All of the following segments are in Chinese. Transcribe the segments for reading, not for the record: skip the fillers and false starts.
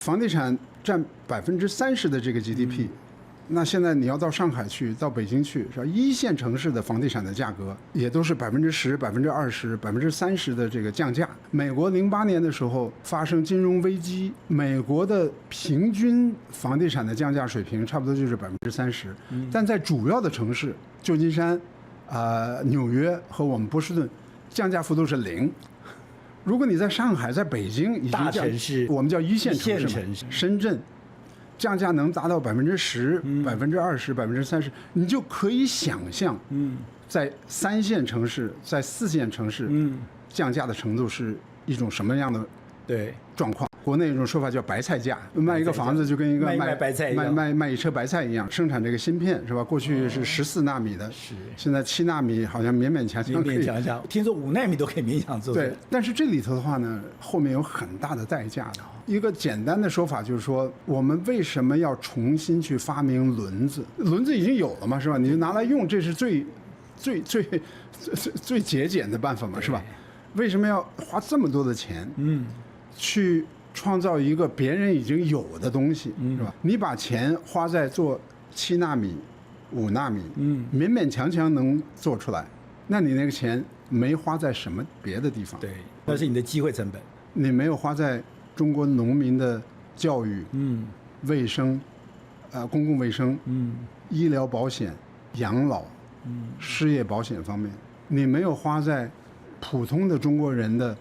房地产占30%的这个 GDP，那现在你要到上海去，到北京去，是吧？一线城市的房地产的价格也都是10%、20%、30%的这个降价。美国08年的时候发生金融危机，美国的平均房地产的降价水平差不多就是30%，但在主要的城市，旧金山、纽约和我们波士顿，降价幅度是0。如果你在上海、在北京已经大城市，我们叫一线城市嘛，深圳，降价能达到10%、20%、30%，你就可以想象，在3线城市、在4线城市，降价的程度是一种什么样的状况？国内有一种说法叫白菜价，卖一个房子就跟一个卖白菜一样，卖一车白菜一样。生产这个芯片是吧？过去是14纳米的，现在7纳米好像勉勉强强可以。听说5纳米都可以勉强做。对，但是这里头的话呢，后面有很大的代价的。一个简单的说法就是说，我们为什么要重新去发明轮子？轮子已经有了嘛，是吧？你就拿来用，这是最节俭的办法嘛，是吧？为什么要花这么多的钱？去创造一个别人已经有的东西，是吧？你把钱花在做7纳米、5纳米，勉勉强强能做出来，那你那个钱没花在什么别的地方？对，那是你的机会成本。你没有花在中国农民的教育、卫生、公共卫生、医疗保险、养老、失业保险方面，你没有花在普通的中国人的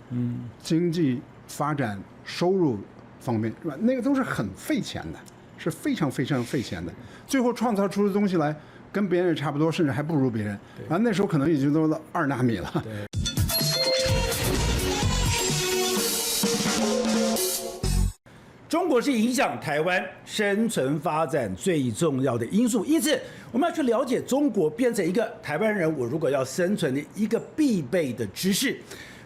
经济发展收入方面，是吧？那个都是很费钱的，是非常非常费钱的。最后创造出的东西来跟别人差不多，甚至还不如别人。那时候可能已经都是2纳米了。中国是影响台湾生存发展最重要的因素，因此我们要去了解中国，变成一个台湾人我如果要生存的一个必备的知识。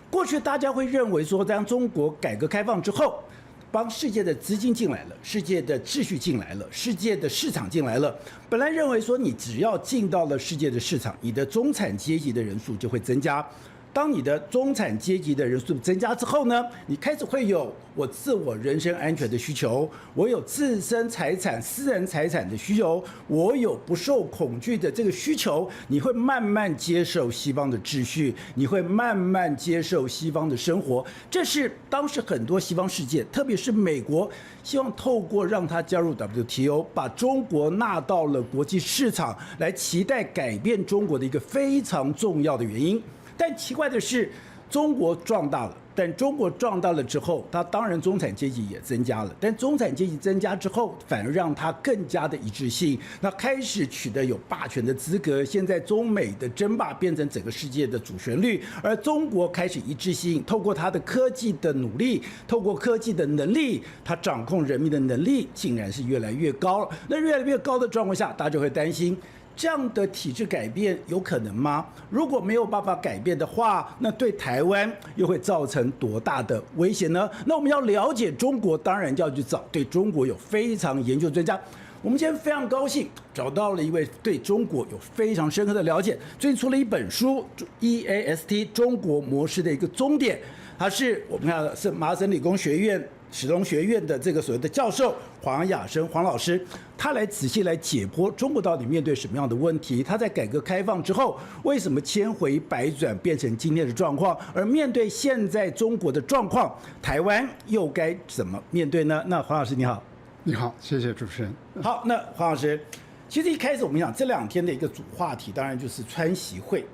过去大家会认为说，当中国改革开放之后，帮世界的资金进来了，世界的秩序进来了，世界的市场进来了。本来认为说，你只要进到了世界的市场，你的中产阶级的人数就会增加。当你的中产阶级的人数增加之后呢，你开始会有我自我人身安全的需求，我有自身财产、私人财产的需求，我有不受恐惧的这个需求，你会慢慢接受西方的秩序，你会慢慢接受西方的生活。这是当时很多西方世界，特别是美国，希望透过让它加入 WTO， 把中国纳到了国际市场，来期待改变中国的一个非常重要的原因。但奇怪的是，中国壮大了，但中国壮大了之后，它当然中产阶级也增加了，但中产阶级增加之后，反而让它更加的一致性，那开始取得有霸权的资格。现在中美的争霸变成整个世界的主旋律，而中国开始一致性，透过它的科技的努力，透过科技的能力，它掌控人民的能力竟然是越来越高。那越来越高的状况下，大家就会担心，这样的体制改变有可能吗？如果没有办法改变的话，那对台湾又会造成多大的威胁呢？那我们要了解中国，当然就要去找对中国有非常研究的专家。我们今天非常高兴找到了一位对中国有非常深刻的了解，最近出了一本书《EAST 中国模式的一个终点》，他是我们看是麻省理工学院史东学院的这个所谓的教授黄雅生黄老师，他来仔细来解剖中国到底面对什么样的问题，他在改革开放之后为什么千回百转变成今天的状况，而面对现在中国的状况，台湾又该怎么面对呢？那黄老师你好。你好，谢谢主持人。好，那黄老师，其实一开始我们讲这2天的一个主话题，当然就是川习会。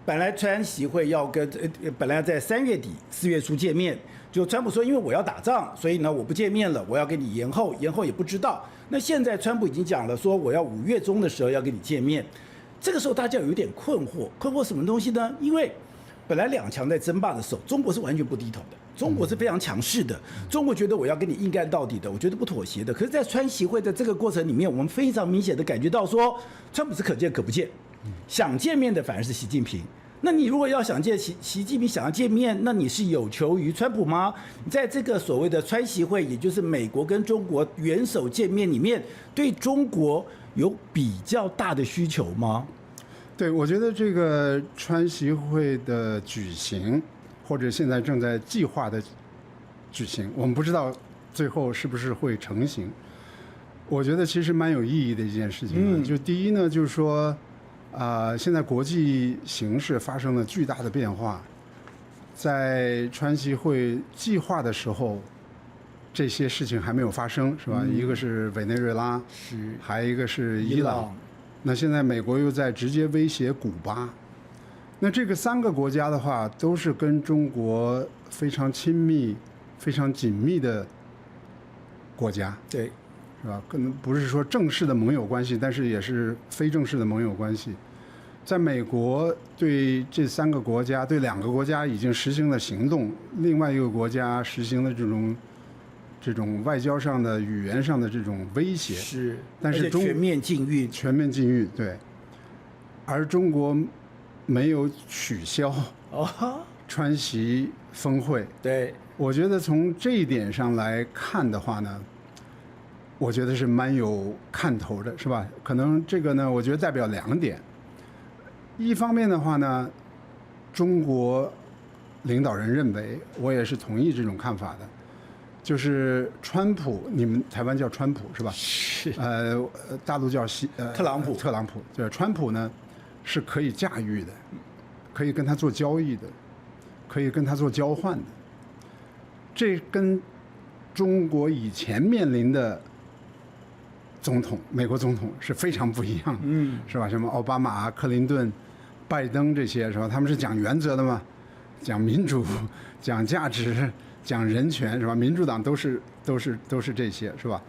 本来川习会要跟本来在3月底4月初见面，就川普说因为我要打仗，所以呢我不见面了，我要跟你延后，延后也不知道。那现在川普已经讲了，说我要5月中的时候要跟你见面。这个时候大家有点困惑什么东西呢？因为本来2强在争霸的时候，中国是完全不低头的，中国是非常强势的，中国觉得我要跟你硬干到底的，我觉得不妥协的。可是，在川习会的这个过程里面，我们非常明显的感觉到说，川普是可见可不见，想见面的反而是习近平。那你如果要想见习近平想要见面，那你是有求于川普吗？你在这个所谓的川习会，也就是美国跟中国元首见面里面，对中国有比较大的需求吗？对，我觉得这个川习会的举行，或者现在正在计划的举行，我们不知道最后是不是会成型？我觉得其实蛮有意义的一件事情。就第一呢，就是说，现在国际形势发生了巨大的变化，在川习会计划的时候，这些事情还没有发生，是吧？一个是委内瑞拉，还有一个是伊朗。那现在美国又在直接威胁古巴。那这个3个国家的话，都是跟中国非常亲密、非常紧密的国家，对，是吧？可能不是说正式的盟友关系，但是也是非正式的盟友关系。在美国对这3个国家、对2个国家已经实行了行动，另外一个国家实行了这种外交上的、语言上的这种威胁，是，但是全面禁运，全面禁运，对。而中国没有取消川习峰会，对，我觉得从这一点上来看的话呢，我觉得是蛮有看头的，是吧？可能这个呢，我觉得代表2点。一方面的话呢，中国领导人认为，我也是同意这种看法的，就是川普，你们台湾叫川普是吧？是。大陆叫特朗普。特朗普，对，川普呢是可以驾驭的，可以跟他做交易的，可以跟他做交换的。这跟中国以前面临的总统，美国总统是非常不一样的，是吧？什么奥巴马、克林顿、拜登这些是吧？他们是讲原则的嘛，讲民主、讲价值、讲人权是吧？民主党都是这些是吧？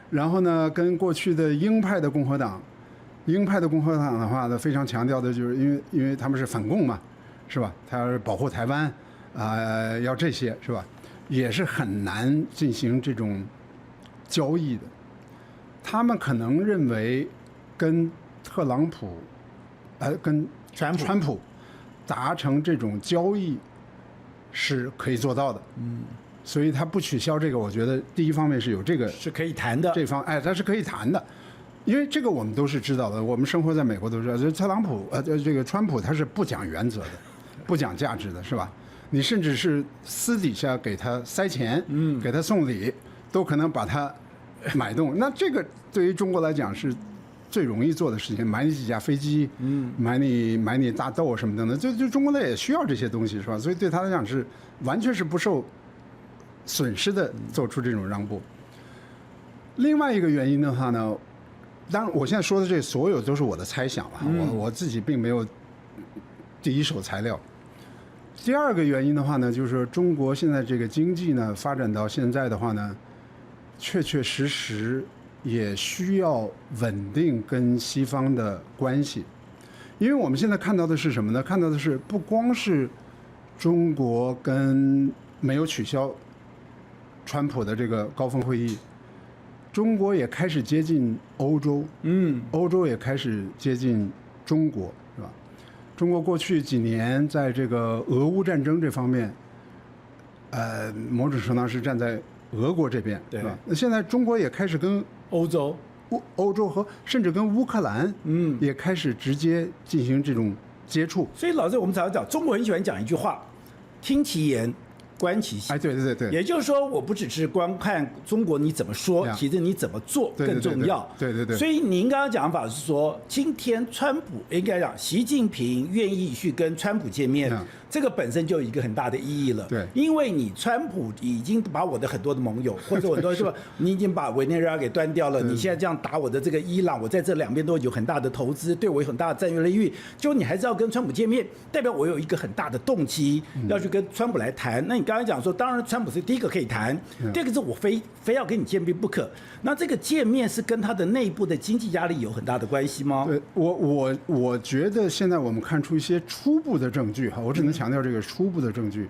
然后呢，跟过去的鹰派的共和党的话呢，非常强调的就是因为他们是反共嘛，是吧？他要是保护台湾要这些是吧？也是很难进行这种交易的。他们可能认为跟特朗普跟川普达成这种交易是可以做到的，所以他不取消这个，我觉得第一方面是有这个是可以谈的，它是可以谈的，因为这个我们都是知道的，我们生活在美国都知道，就是特朗普这个川普他是不讲原则的，不讲价值的，是吧？你甚至是私底下给他塞钱，给他送礼，都可能把他买动。那这个对于中国来讲是最容易做的事情，买你几架飞机，买你大豆什么等等，就中国也需要这些东西，是吧？所以对他来讲是完全是不受损失的，做出这种让步。另外一个原因的话呢，当然我现在说的这所有都是我的猜想了，我自己并没有第一手材料。第二个原因的话呢，就是说中国现在这个经济呢发展到现在的话呢，确确实实也需要稳定跟西方的关系，因为我们现在看到的是什么呢？看到的是不光是中国跟没有取消川普的这个高峰会议，中国也开始接近欧洲，欧洲也开始接近中国，是吧？中国过去几年在这个俄乌战争这方面，某种程度上是站在俄国这边，对吧？那现在中国也开始跟欧洲和甚至跟乌克兰，也开始直接进行这种接触。所以老师，我们常常讲，中国很喜欢讲一句话：听其言，观其行。对。也就是说，我不只是光看中国你怎么说，其实你怎么做更重要。对。所以您刚刚讲法是说，今天川普应该讲，习近平愿意去跟川普见面。这个本身就有一个很大的意义了，对，因为你川普已经把我的很多的盟友，或者很多是吧，你已经把委内瑞拉给端掉了，你现在这样打我的这个伊朗，我在这两边都有很大的投资，对我有很大的战略利益，就你还是要跟川普见面，代表我有一个很大的动机要去跟川普来谈。那你刚才讲说，当然川普是第一个可以谈，第二个是我非要跟你见面不可。那这个见面是跟他的内部的经济压力有很大的关系吗？对，我觉得现在我们看出一些初步的证据哈，我只能强调这个初步的证据。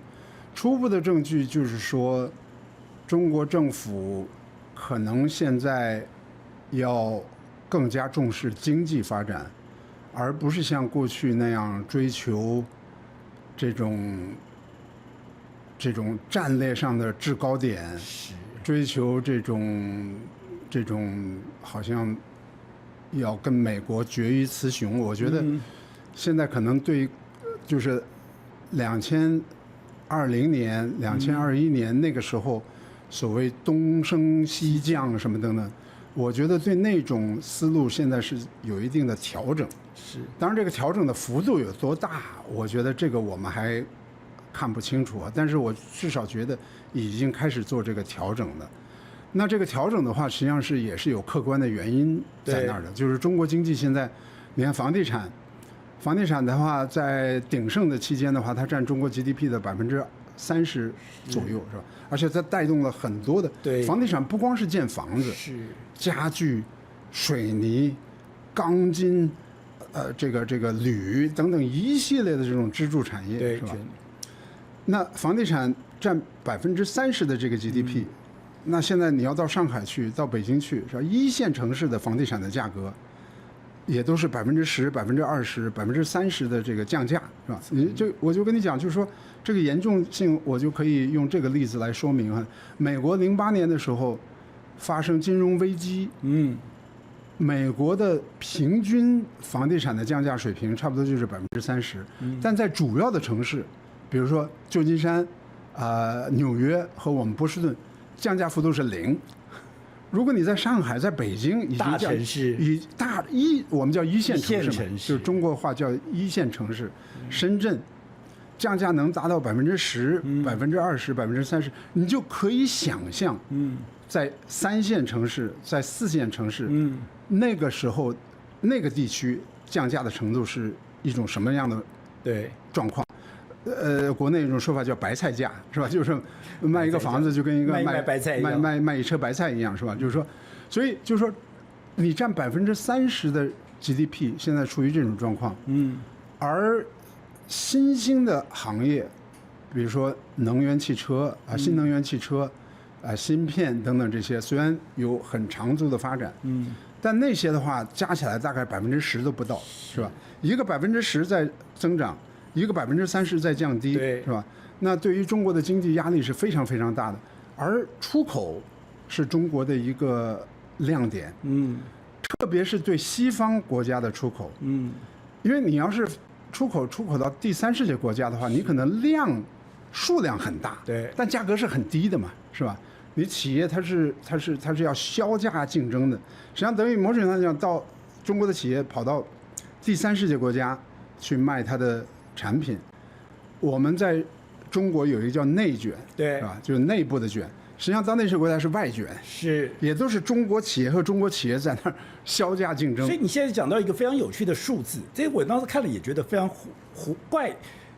初步的证据就是说，中国政府可能现在要更加重视经济发展，而不是像过去那样追求这种战略上的制高点，追求这种好像要跟美国决一雌雄。我觉得现在可能对就是2020年、2021年那个时候，所谓东升西降什么等等，我觉得对那种思路现在是有一定的调整。是，当然这个调整的幅度有多大，我觉得这个我们还看不清楚啊。但是我至少觉得已经开始做这个调整了。那这个调整的话，实际上也是有客观的原因在那儿的，就是中国经济现在，你看房地产的话，在鼎盛的期间的话，它占中国 GDP 的30%左右，是吧？而且它带动了很多的房地产，不光是建房子，是家具、水泥、钢筋，这个铝等等一系列的这种支柱产业，是吧？那房地产占30%的这个 GDP，那现在你要到上海去，到北京去，是吧？一线城市的房地产的价格，也都是10%、20%、30%的这个降价，是吧？我就跟你讲，就是说这个严重性，我就可以用这个例子来说明啊。美国08年的时候发生金融危机，美国的平均房地产的降价水平差不多就是30%，但在主要的城市，比如说旧金山、纽约和我们波士顿，降价幅度是0。如果你在上海、在北京，已经大城市，我们叫一线城市嘛，市就是中国话叫一线城市，深圳降价能达到10%、20%、30%，你就可以想象，在3线城市、在4线城市，那个时候那个地区降价的程度是一种什么样的状况？国内有一种说法叫白菜价，是吧？就是卖一个房子就跟一个卖白菜一样，卖一车白菜一样，是吧？就是说，所以就是说，你占30%的 GDP 现在处于这种状况，而新兴的行业，比如说能源汽车啊、新能源汽车啊、芯片等等这些，虽然有很长足的发展，但那些的话加起来大概10%都不到，是吧？一个10%在增长。一个30%在降低，是吧？那对于中国的经济压力是非常非常大的，而出口是中国的一个亮点，特别是对西方国家的出口，因为你要是出口到第三世界国家的话，你可能数量很大，但价格是很低的嘛，是吧？你企业它是要销价竞争的，实际上等于某种程度上讲，到中国的企业跑到第三世界国家去卖它的产品，我们在中国有一个叫内卷，是吧？就是内部的卷。实际上，到那些国家是外卷，也都是中国企业和中国企业在那儿销价竞争。所以你现在讲到一个非常有趣的数字，这个我当时看了也觉得非常怪，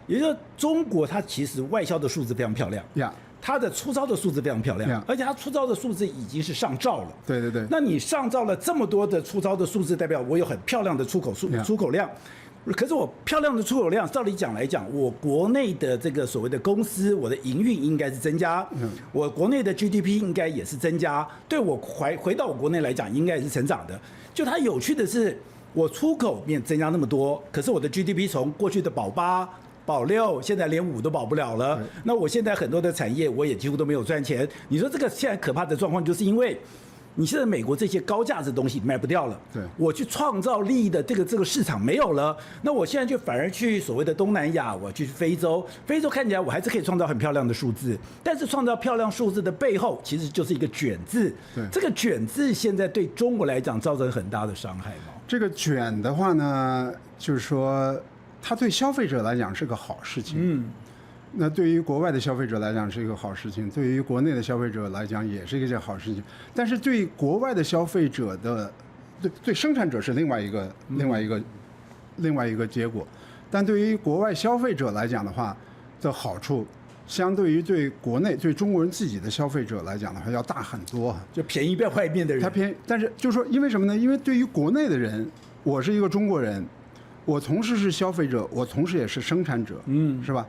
也就是说中国它其实外销的数字非常漂亮，它的出招的数字非常漂亮，而且它出招的数字已经是上兆了。对。那你上兆了这么多的出招的数字，代表我有很漂亮的出口量。可是我漂亮的出口量，照理讲来讲，我国内的这个所谓的公司，我的营运应该是增加，我国内的 GDP 应该也是增加，对我回到我国内来讲，应该也是成长的。就它有趣的是，我出口面增加那么多，可是我的 GDP 从过去的保8、保6，现在连5都保不了了。那我现在很多的产业，我也几乎都没有赚钱。你说这个现在可怕的状况，就是因为你现在美国这些高价值的东西卖不掉了，我去创造利益的这个市场没有了，那我现在就反而去所谓的东南亚，我去非洲看起来我还是可以创造很漂亮的数字，但是创造漂亮数字的背后其实就是一个卷字，这个卷字现在对中国来讲造成很大的伤害吗？这个卷的话呢，就是说它对消费者来讲是个好事情，那对于国外的消费者来讲是一个好事情，对于国内的消费者来讲也是一件好事情。但是对国外的消费者的，对生产者是另外一个结果，但对于国外消费者来讲的话的好处，相对于对国内对中国人自己的消费者来讲的话要大很多，就便宜在外面的人，他便宜，但是就是说，因为什么呢？因为对于国内的人，我是一个中国人，我同时是消费者，我同时也是生产者，是吧？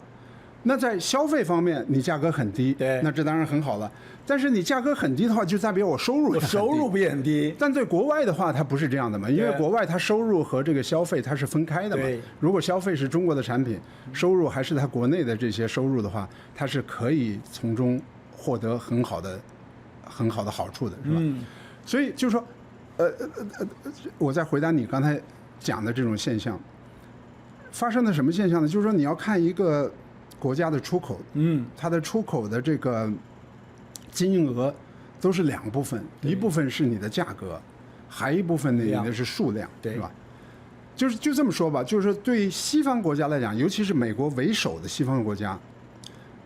那在消费方面，你价格很低，那这当然很好了。但是你价格很低的话，就代表我收入也很低。但对国外的话，它不是这样的嘛，因为国外它收入和这个消费它是分开的嘛。如果消费是中国的产品，收入还是它国内的这些收入的话，它是可以从中获得很好的好处的，是吧？所以就是说，我在回答你刚才讲的这种现象，发生的什么现象呢？就是说你要看一个国家的出口，它的出口的这个金额都是两部分，一部分是你的价格，还一部分呢你的是数量，对是吧？就这么说吧，就是对西方国家来讲，尤其是美国为首的西方国家，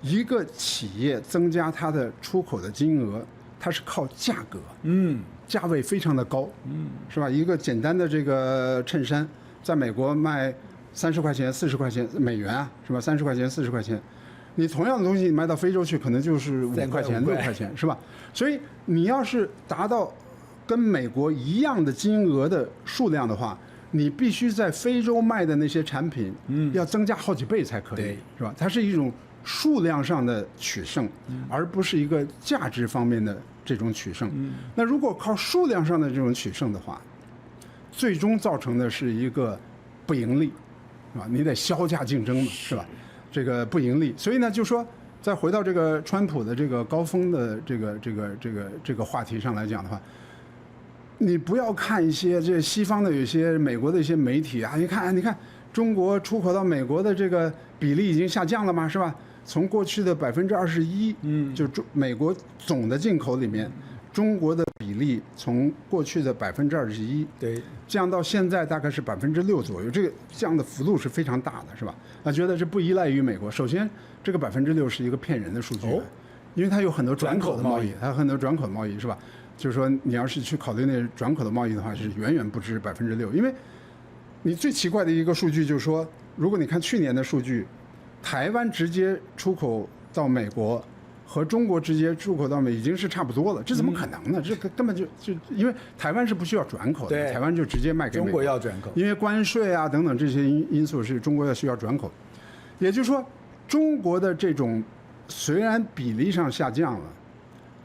一个企业增加它的出口的金额，它是靠价格，价位非常的高，是吧？一个简单的这个衬衫，在美国卖30块钱、40块钱美元啊，是吧？30块钱、40块钱，你同样的东西卖到非洲去，可能就是5块钱、6块钱，是吧？所以你要是达到跟美国一样的金额的数量的话，你必须在非洲卖的那些产品，要增加好几倍才可以，是吧？它是一种数量上的取胜，而不是一个价值方面的这种取胜。那如果靠数量上的这种取胜的话，最终造成的是一个不盈利，是吧？你得销价竞争嘛，是吧？这个不盈利，所以呢，就说再回到这个川普的这个高峰的这个话题上来讲的话。你不要看一些这西方的有些美国的一些媒体啊，你看中国出口到美国的这个比例已经下降了嘛，是吧？从过去的21%，就美国总的进口里面，中国的比例从过去的21%，对，降到现在大概是6%左右，这个降的幅度是非常大的，是吧？他觉得这不依赖于美国。首先，这个6%是一个骗人的数据，因为它有很多转口的贸易，它有很多转口贸易，是吧？就是说，你要是去考虑那转口的贸易的话，是远远不止6%。因为你最奇怪的一个数据就是说，如果你看去年的数据，台湾直接出口到美国和中国直接出口到美已经是差不多了，这怎么可能呢？这根本就因为台湾是不需要转口的，台湾就直接卖给美国。中国要转口，因为关税啊等等这些因素是中国要需要转口。也就是说，中国的这种虽然比例上下降了。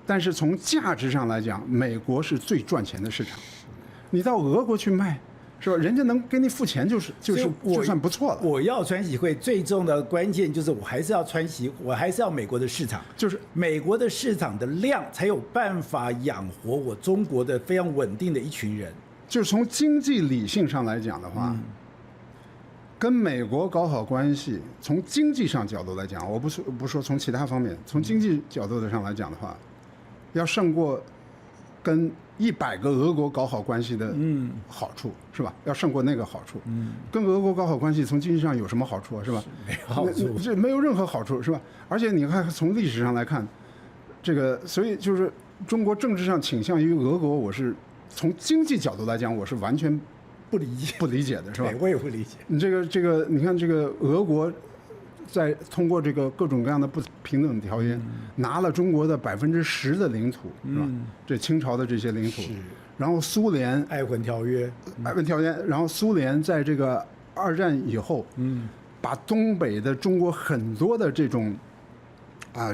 但是从价值上来讲，美国是最赚钱的市场。你到俄国去卖，是吧？人家能给你付钱，就算不错了。我要川习会最重要的关键就是我还是要川习，我还是要美国的市场，就是美国的市场的量才有办法养活我中国的非常稳定的一群人。就是从经济理性上来讲的话，跟美国搞好关系，从经济上角度来讲，我不说从其他方面，从经济角度上来讲的话。要胜过跟100个俄国搞好关系的好处，是吧？要胜过那个好处。跟俄国搞好关系，从经济上有什么好处啊？是吧？没有好处，这没有任何好处，是吧？而且你看，从历史上来看，这个所以就是中国政治上倾向于俄国，我是从经济角度来讲，我是完全不理解的，是吧？我也不理解。你这个，你看这个俄国。在通过这个各种各样的不平等条约，拿了中国的10%的领土，是吧？这清朝的这些领土，然后苏联瑷珲条约，然后苏联在这个2战以后，把东北的中国很多的这种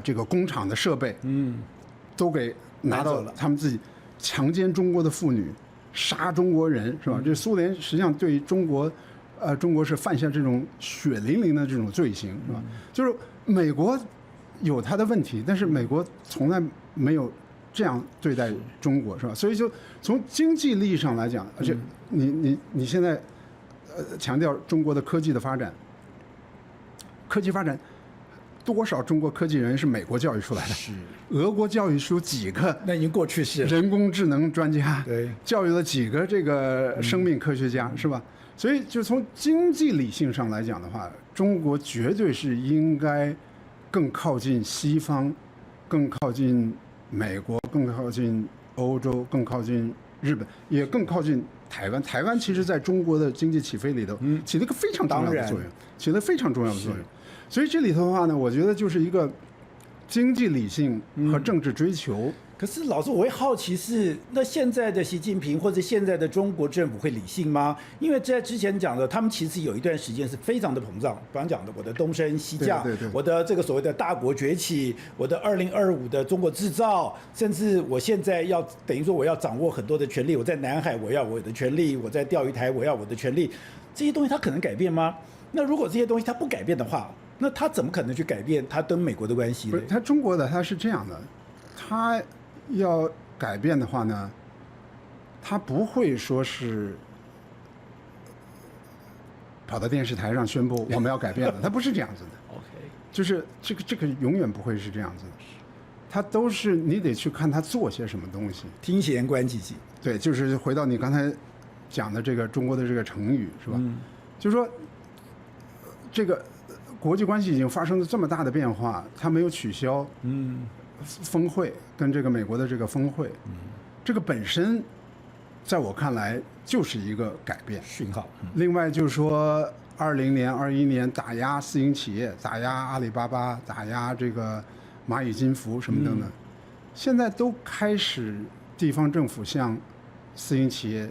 这个工厂的设备，都给拿到了，他们自己强奸中国的妇女，杀中国人，是吧？这苏联实际上对中国是犯下这种血淋淋的这种罪行，是吧？就是美国有它的问题，但是美国从来没有这样对待中国，是吧？所以就从经济利益上来讲，而且你现在强调中国的科技的发展，多少中国科技人是美国教育出来的？是俄国教育出几个？那已经过去式了。人工智能专家，对，教育了几个这个生命科学家，是吧？所以，就从经济理性上来讲的话，中国绝对是应该更靠近西方，更靠近美国，更靠近欧洲，更靠近日本，也更靠近台湾。台湾其实在中国的经济起飞里头，起了一个非常重要的作用，起了非常重要的作用。所以这里头的话呢，我觉得就是一个经济理性和政治追求。可是老师，我会好奇是，那现在的习近平或者现在的中国政府会理性吗？因为在之前讲的，他们其实有一段时间是非常的膨胀，比方讲的我的东升西降，我的这个所谓的大国崛起，我的2025的中国制造，甚至我现在要等于说我要掌握很多的权利，我在南海我要我的权利，我在钓鱼台我要我的权利，这些东西它可能改变吗？那如果这些东西它不改变的话，那他怎么可能去改变他跟美国的关系呢？不是，他中国的他是这样的，他要改变的话呢，他不会说是跑到电视台上宣布我们要改变了，他不是这样子的。OK， 就是这个永远不会是这样子的。它都是你得去看它做些什么东西。听弦观其细。对，就是回到你刚才讲的这个中国的这个成语是吧？就是说这个国际关系已经发生了这么大的变化，它没有取消峰会跟这个美国的这个峰会，这个本身在我看来就是一个改变讯号。另外就是说20年、21年打压私营企业，打压阿里巴巴，打压这个蚂蚁金服什么等等，现在都开始地方政府向私营企业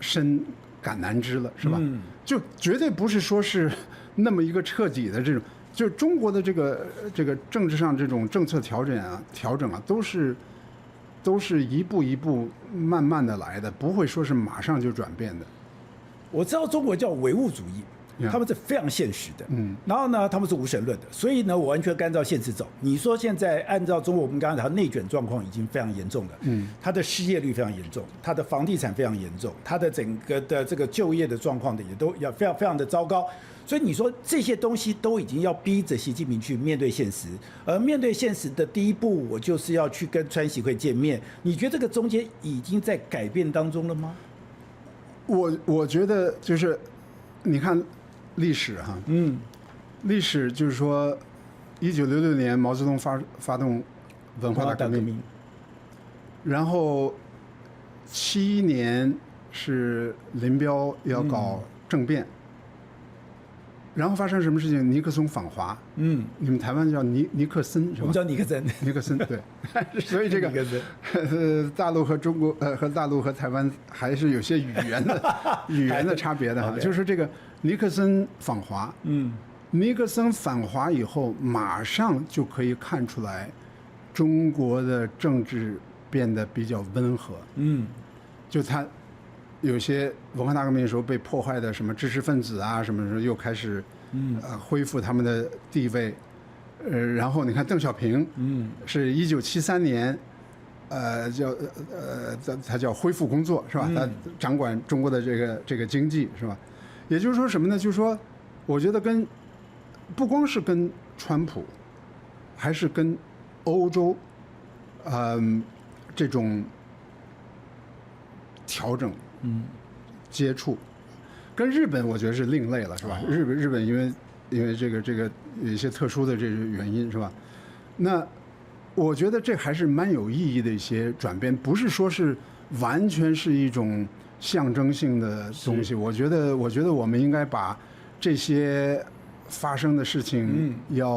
伸橄榄枝了，是吧？就绝对不是说是那么一个彻底的这种，就中国的这个政治上这种政策调整啊，都是一步一步慢慢的来的，不会说是马上就转变的。我知道中国叫唯物主义，他们是非常现实的，然后呢，他们是无神论的，所以呢，我完全按照现实走。你说现在按照中国我们刚刚讲内卷状况已经非常严重了，它的失业率非常严重，它的房地产非常严重，它的整个的这个就业的状况的也都要非常非常的糟糕。所以你说这些东西都已经要逼着习近平去面对现实，而面对现实的第一步，我就是要去跟川习会见面。你觉得这个中间已经在改变当中了吗？我觉得就是，你看历史哈，历史就是说，1966年毛泽东发动文化大革命，然后71年是林彪要搞政变。然后发生什么事情？尼克松访华，你们台湾叫尼克森是吧？我们叫尼克森，尼克森对，所以这个大陆和中国和大陆和台湾还是有些语言的差别的哈。就是这个尼克森访华，尼克森访华以后，马上就可以看出来，中国的政治变得比较温和，就他。有些文化大革命的时候被破坏的什么知识分子啊，什么时候又开始恢复他们的地位，然后你看邓小平，是1973年，他叫恢复工作是吧？他掌管中国的这个经济是吧？也就是说什么呢？就是说，我觉得不光是跟川普，还是跟欧洲，这种调整。接触，跟日本我觉得是另类了，是吧？日本因为这个有一些特殊的这个原因，是吧？那我觉得这还是蛮有意义的一些转变，不是说是完全是一种象征性的东西。我觉得我们应该把这些发生的事情要，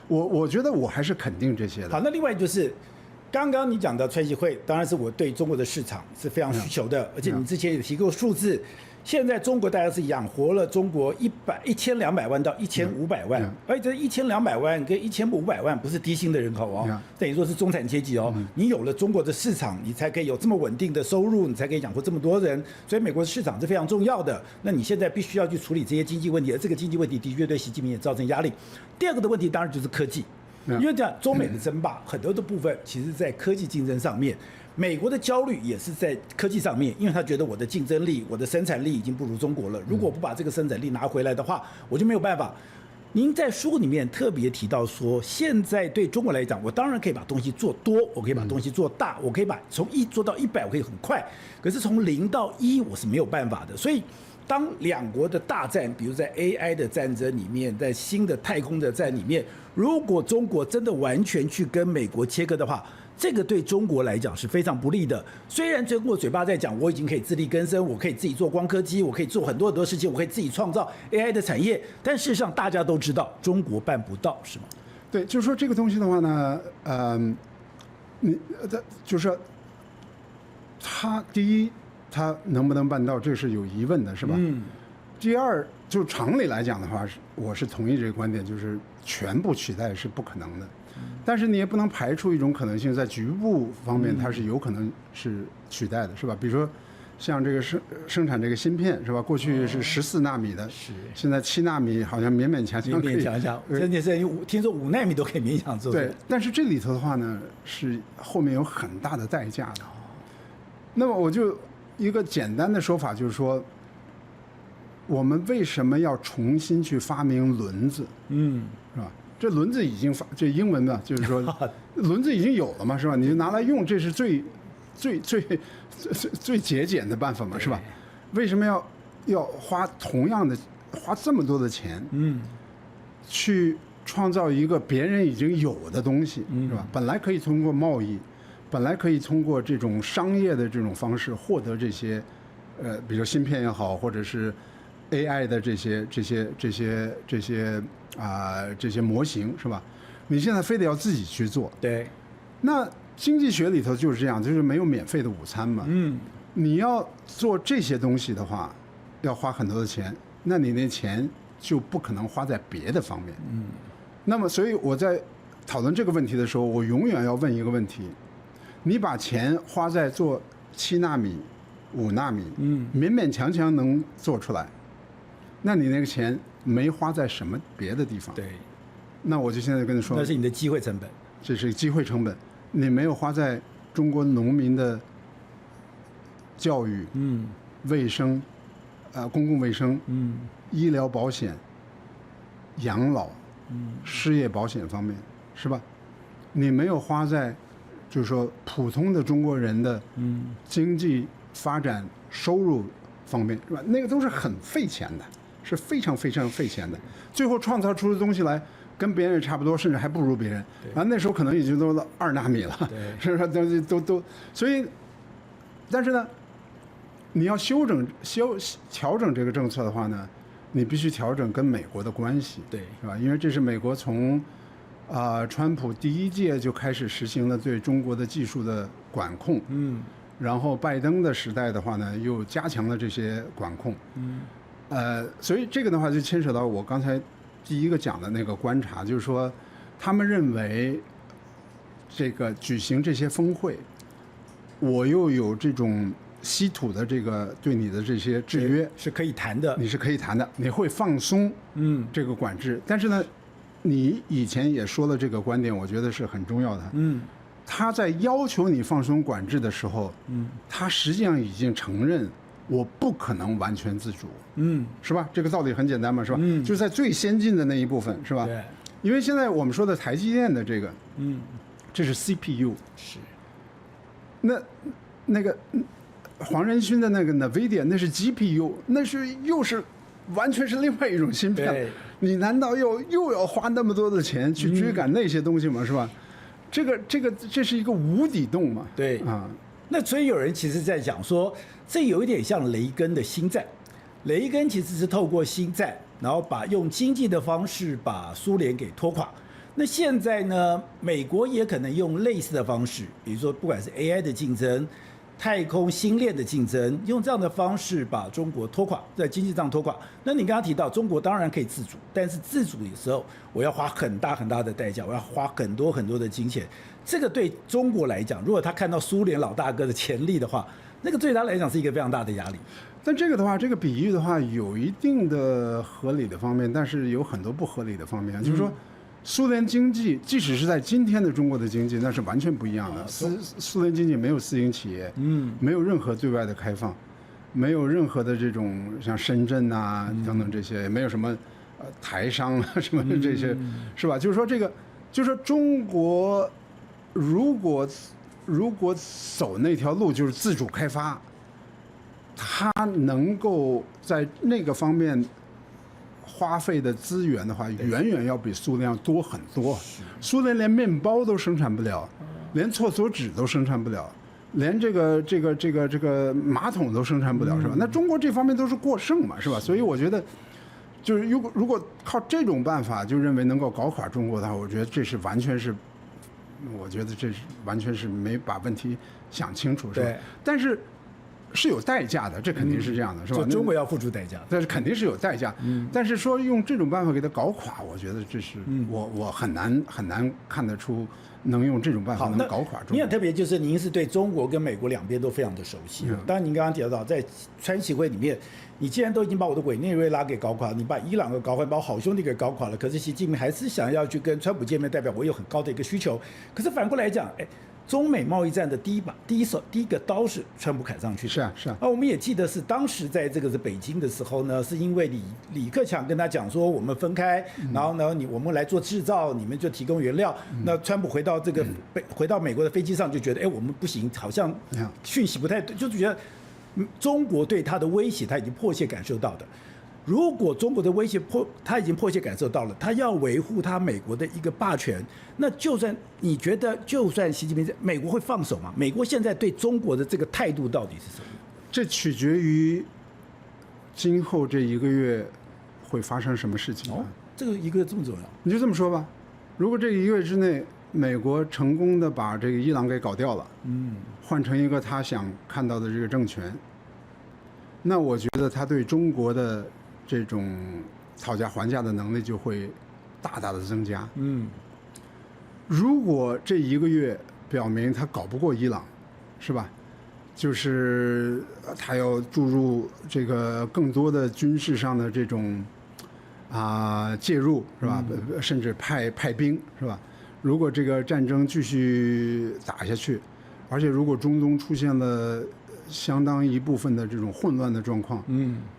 我觉得我还是肯定这些的。好，那另外就是。刚刚你讲的川习会，当然是我对中国的市场是非常需求的，而且你之前也提过数字，现在中国大概是养活了中国1200万到1500万，而且这1200万跟1500万不是低薪的人口哦，等于说是中产阶级哦。你有了中国的市场，你才可以有这么稳定的收入，你才可以养活这么多人，所以美国的市场是非常重要的。那你现在必须要去处理这些经济问题，而这个经济问题的确对习近平也造成压力。第二个的问题当然就是科技。因为讲中美的争霸，很多的部分其实在科技竞争上面，美国的焦虑也是在科技上面，因为他觉得我的竞争力、我的生产力已经不如中国了，如果不把这个生产力拿回来的话，我就没有办法。您在书里面特别提到说，现在对中国来讲，我当然可以把东西做多，我可以把东西做大，我可以把从1做到100，我可以很快，可是从0到1我是没有办法的，所以。当两国的大战，比如在 AI 的战争里面，在新的太空的战里面，如果中国真的完全去跟美国切割的话，这个对中国来讲是非常不利的。虽然中国嘴巴在讲我已经可以自力更生，我可以自己做光刻机，我可以做很多很多事情，我可以自己创造 AI 的产业，但事实上大家都知道中国办不到，是吗？对，就是说这个东西的话呢，就是说，第一。他能不能办到，这是有疑问的，是吧？第二，就常理来讲的话，我是同意这个观点，就是全部取代是不可能的。但是你也不能排除一种可能性，在局部方面它是有可能是取代的，是吧？比如说，像这个生产这个芯片，是吧？过去是14纳米的，现在7纳米好像勉勉强强可以。甚至是听说5纳米都可以勉强做。对，但是这里头的话呢，是后面有很大的代价的。那么我就。一个简单的说法就是说，我们为什么要重新去发明轮子？是吧？这轮子已经这英文呢，就是说轮子已经有了嘛，是吧？你就拿来用，这是最节俭的办法嘛，是吧？为什么要花同样的花这么多的钱，去创造一个别人已经有的东西，是吧？本来可以通过贸易，本来可以通过这种商业的这种方式获得这些，比如芯片也好，或者是 AI 的这些模型，是吧？你现在非得要自己去做，对。那经济学里头就是这样，就是没有免费的午餐嘛。你要做这些东西的话，要花很多的钱，那你那钱就不可能花在别的方面。那么，所以我在讨论这个问题的时候，我永远要问一个问题：你把钱花在做7纳米、5纳米，勉勉强强能做出来，那你那个钱没花在什么别的地方？对。那我就现在跟你说，那是你的机会成本。这是机会成本，你没有花在中国农民的教育、卫生、公共卫生、医疗保险、养老、失业保险方面，是吧？你没有花在，就是说普通的中国人的经济发展、收入方面，是吧？那个都是很费钱的，是非常非常费钱的。最后创造出的东西来，跟别人也差不多，甚至还不如别人。然后那时候可能已经都2纳米了，是不是？都，所以，但是呢，你要调整这个政策的话呢，你必须调整跟美国的关系，对，是吧？因为这是美国从川普第1届就开始实行了对中国的技术的管控，然后拜登的时代的话呢，又加强了这些管控，所以这个的话就牵扯到我刚才第一个讲的那个观察，就是说，他们认为这个举行这些峰会，我又有这种稀土的这个对你的这些制约是可以谈的，你是可以谈的，你会放松这个管制，但是呢，你以前也说了这个观点，我觉得是很重要的。他在要求你放松管制的时候，他实际上已经承认我不可能完全自主，是吧？这个道理很简单嘛，是吧？就是在最先进的那一部分，是吧？对。因为现在我们说的台积电的这个，这是 CPU， 是。那个黄仁勋的那个 NVIDIA 那是 GPU， 那是又是完全是另外一种芯片。你难道又要花那么多的钱去追赶那些东西吗？是吧？这是一个无底洞嘛？对啊。那所以有人其实在讲说，这有一点像雷根的星战。雷根其实是透过星战，然后用经济的方式把苏联给拖垮。那现在呢，美国也可能用类似的方式，比如说不管是 AI 的竞争、太空星链的竞争，用这样的方式把中国拖垮，在经济上拖垮。那你刚刚提到，中国当然可以自主，但是自主的时候，我要花很大很大的代价，我要花很多很多的金钱。这个对中国来讲，如果他看到苏联老大哥的潜力的话，那个对他来讲是一个非常大的压力。但这个的话，这个比喻的话，有一定的合理的方面，但是有很多不合理的方面。就是说，苏联经济，即使是在今天的中国的经济，那是完全不一样的。苏联经济没有私营企业，没有任何对外的开放，没有任何的这种像深圳啊等等这些，也没有什么台商啊什么这些，是吧？就是说这个，就是说中国如果走那条路，就是自主开发。它能够在那个方面花费的资源的话，远远要比苏联多很多。苏联连面包都生产不了，连厕所纸都生产不了，连这个马桶都生产不了，是吧？那中国这方面都是过剩嘛，是吧？所以我觉得，就是如果靠这种办法就认为能够搞垮中国的话，我觉得这是完全是，我觉得这是完全是没把问题想清楚，是吧？但是。是有代价的，这肯定是这样的，是吧？中国要付出代价，但是肯定是有代价。但是说用这种办法给它搞垮，我觉得这是我很难看得出能用这种办法能搞垮中国。你很特别，就是您是对中国跟美国两边都非常的熟悉。当然，您刚刚提到在川协会里面，你既然都已经把我的委内瑞拉给搞垮，你把伊朗给搞垮，把我好兄弟给搞垮了，可是习近平还是想要去跟川普见面，代表我有很高的一个需求。可是反过来讲，中美贸易战的第一个刀是川普砍上去的。是啊是啊。我们也记得是当时在这个是北京的时候呢，是因为李克强跟他讲说我们分开，然后呢我们来做制造，你们就提供原料。那川普回到回到美国的飞机上就觉得，我们不行，好像讯息不太对，就觉得中国对他的威胁他已经迫切感受到的。如果中国的威胁他已经迫切感受到了，他要维护他美国的一个霸权，那就算你觉得，就算习近平美国会放手吗？美国现在对中国的这个态度到底是什么？这取决于今后这1个月会发生什么事情。这个1个月这么重要？你就这么说吧，如果这1个月之内，美国成功的把这个伊朗给搞掉了，换成一个他想看到的这个政权，那我觉得他对中国的这种讨价还价的能力就会大大的增加。如果这1个月表明他搞不过伊朗，是吧？就是他要注入这个更多的军事上的这种介入，是吧？甚至派兵，是吧？如果这个战争继续打下去，而且如果中东出现了相当一部分的这种混乱的状况，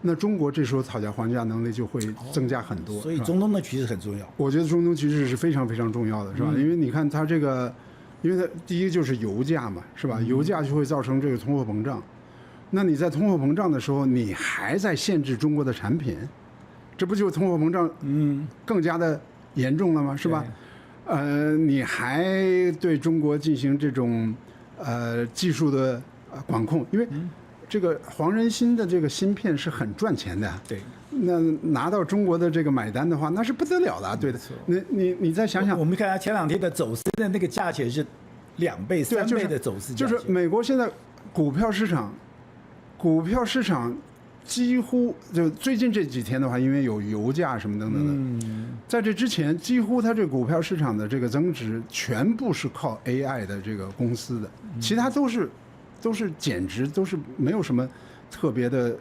那中国这时候讨价还价能力就会增加很多。所以中东的局势很重要。我觉得中东局势是非常非常重要的，是吧？因为你看它这个，因为它第一个就是油价嘛，是吧？油价就会造成这个通货膨胀。那你在通货膨胀的时候，你还在限制中国的产品，这不就通货膨胀更加的严重了吗？是吧？你还对中国进行这种技术的管控，因为这个黄仁勋的这个芯片是很赚钱的。对，那拿到中国的这个买单的话，那是不得了的。对的，你再想想，我们看他前2天的走私的那个价钱是2倍、3倍的走私价钱。就是美国现在股票市场几乎就最近这几天的话，因为有油价什么等等的，在这之前，几乎它这股票市场的这个增值全部是靠 AI 的这个公司的，其他都是减值，都是没有什么特别的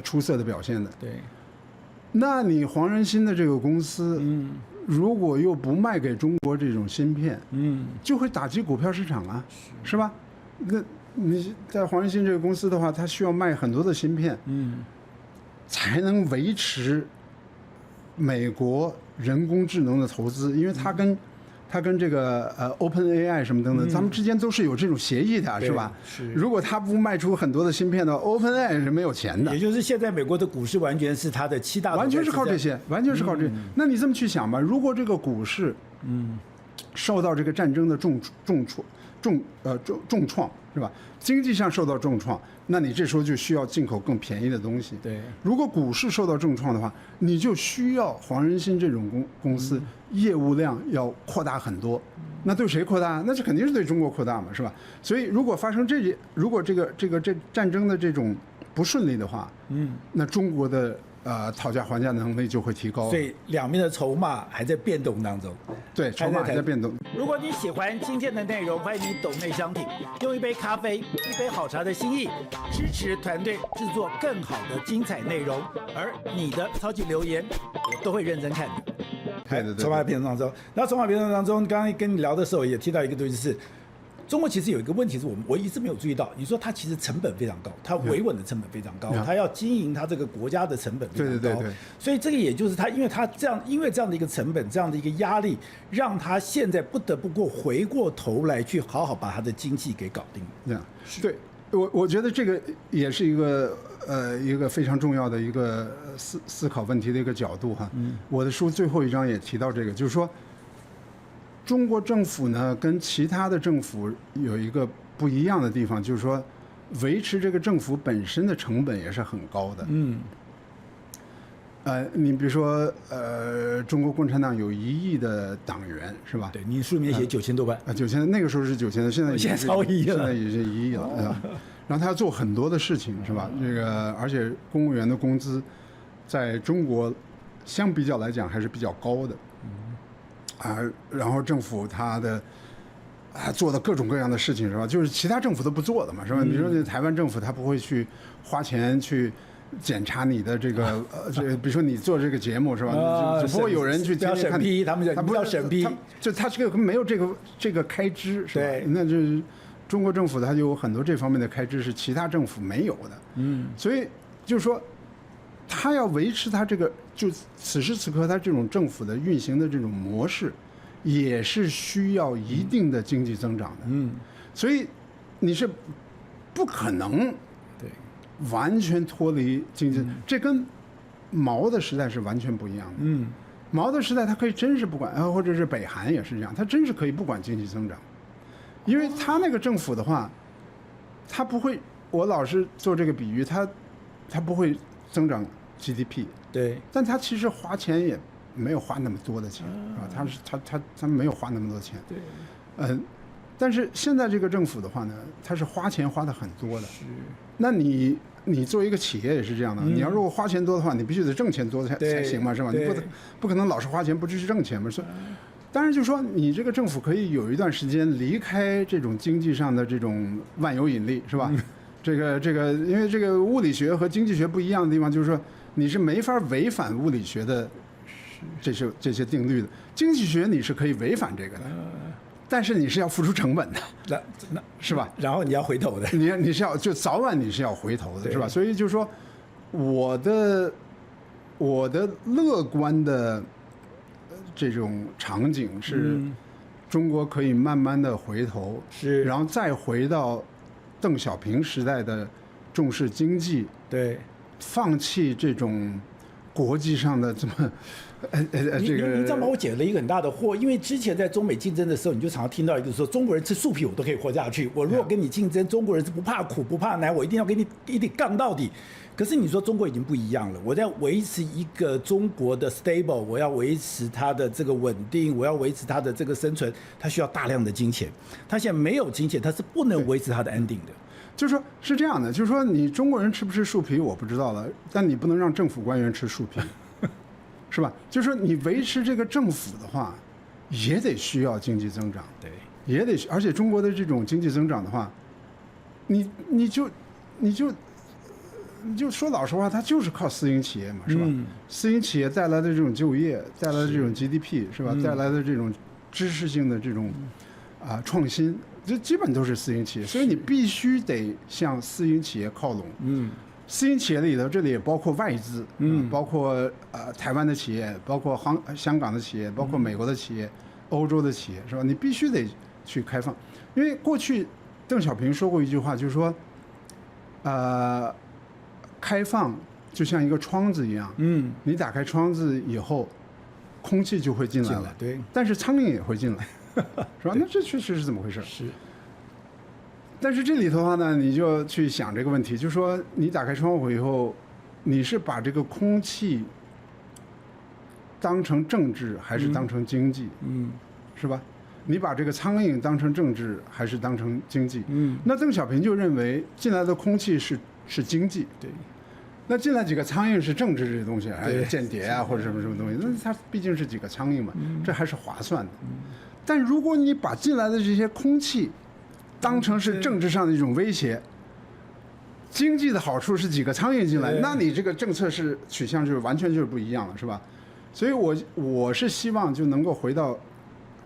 出色的表现的。对，那你黄仁勋的这个公司，如果又不卖给中国这种芯片，就会打击股票市场啊，是吧？那你在黄仁勋这个公司的话，它需要卖很多的芯片，才能维持美国人工智能的投资，因为它跟这个OpenAI 什么等等，咱们之间都是有这种协议的，是吧？是。如果它不卖出很多的芯片的话，OpenAI 是没有钱的。也就是现在美国的股市完全是它的7大，完全是靠这些，完全是靠这些。那你这么去想吧，如果这个股市，受到这个战争的重创，是吧？经济上受到重创，那你这时候就需要进口更便宜的东西。对，如果股市受到重创的话，你就需要黄仁勋这种公司业务量要扩大很多。那对谁扩大？那这肯定是对中国扩大嘛，是吧？所以如果发生如果这战争的这种不顺利的话，那中国的讨价还价能力就会提高。所以两边的筹码还在变动当中。对，筹码还在变动。如果你喜欢今天的内容，欢迎你抖内相挺，用一杯咖啡、一杯好茶的心意，支持团队制作更好的精彩内容。而你的超级留言，我都会认真看的。对。筹码变动当中，然后筹码变动当中，刚刚跟你聊的时候也提到一个东西是。中国其实有一个问题是我一直没有注意到，你说它其实成本非常高，它维稳的成本非常高，它要经营它这个国家的成本非常高，对，所以这个也就是它，因为这样的一个成本，这样的一个压力，让它现在不得不回过头来去好好把它的经济给搞定。对，我觉得这个也是一个非常重要的一个思考问题的一个角度哈。我的书最后一章也提到这个，就是说。中国政府呢，跟其他的政府有一个不一样的地方，就是说，维持这个政府本身的成本也是很高的。你比如说，中国共产党有1亿的党员，是吧？对，你书里面写9000多万。9000，那个时候是9000，现在超1亿了，现在已经1亿了。然后他要做很多的事情，是吧？这个，而且公务员的工资，在中国相比较来讲还是比较高的。然后政府他的做的各种各样的事情，是吧？就是其他政府都不做的嘛，是吧？你说这台湾政府他不会去花钱去检查你的这个比如说你做这个节目是吧？只不过有人去天天看审批，他们不叫审批，他这个没有这个开支是吧？对，那就是中国政府它就有很多这方面的开支是其他政府没有的。所以就是说，他要维持他这个就此时此刻他这种政府的运行的这种模式，也是需要一定的经济增长的。所以你是不可能完全脱离经济，这跟毛的时代是完全不一样的。毛的时代他可以真是不管，或者是北韩也是这样，他真是可以不管经济增长，因为他那个政府的话，他不会，我老是做这个比喻，他不会增长 GDP， 对，但他其实花钱也没有花那么多的钱，他没有花那么多钱，对，但是现在这个政府的话呢，他是花钱花的很多的。那你作为一个企业也是这样的，你要如果花钱多的话，你必须得挣钱多才行嘛，是吧？你不可能老是花钱不去挣钱嘛。当然就是说，你这个政府可以有一段时间离开这种经济上的这种万有引力，是吧？这个，因为这个物理学和经济学不一样的地方，就是说你是没法违反物理学的这些定律的，经济学你是可以违反这个的。但是你是要付出成本的，那是吧？然后你要回头的，你是要就早晚你是要回头的，是吧？所以就是说，我的乐观的这种场景是，中国可以慢慢的回头，是，然后再回到邓小平时代的重视经济，对，放弃这种国际上的这么。这个你知道吗？我解了一个很大的惑，因为之前在中美竞争的时候，你就常常听到一个说，中国人吃树皮我都可以活下去，我如果跟你竞争，中国人是不怕苦不怕难，我一定要跟你一定杠到底。可是你说中国已经不一样了，我在维持一个中国的 stable， 我要维持它的这个稳定，我要维持它的这个生存，它需要大量的金钱，它现在没有金钱，它是不能维持它的安定的。就是说，是这样的，就是说，你中国人吃不吃树皮我不知道了，但你不能让政府官员吃树皮。是吧？就是说，你维持这个政府的话，也得需要经济增长，对，也得，而且中国的这种经济增长的话，你就说老实话，它就是靠私营企业嘛，是吧？私营企业带来的这种就业，带来的这种 GDP， 是吧？带来的这种知识性的这种创新，这基本都是私营企业，所以你必须得向私营企业靠拢。私营企业里头，这里也包括外资，包括台湾的企业，包括香港的企业，包括美国的企业，欧洲的企业，是吧？你必须得去开放，因为过去邓小平说过一句话，就是说，开放就像一个窗子一样，你打开窗子以后，空气就会进来了，对，但是苍蝇也会进来，是吧？那这确实是怎么回事？是。但是这里头的话呢，你就去想这个问题，就是说你打开窗户以后，你是把这个空气当成政治还是当成经济？是吧？你把这个苍蝇当成政治还是当成经济？那邓小平就认为进来的空气是经济，对。那进来几个苍蝇是政治这些东西，还有间谍啊或者什么东西，那它毕竟是几个苍蝇嘛，这还是划算的。但如果你把进来的这些空气当成是政治上的一种威胁，经济的好处是几个苍蝇进来，那你这个政策是取向就是完全就是不一样了，是吧？所以我是希望就能够回到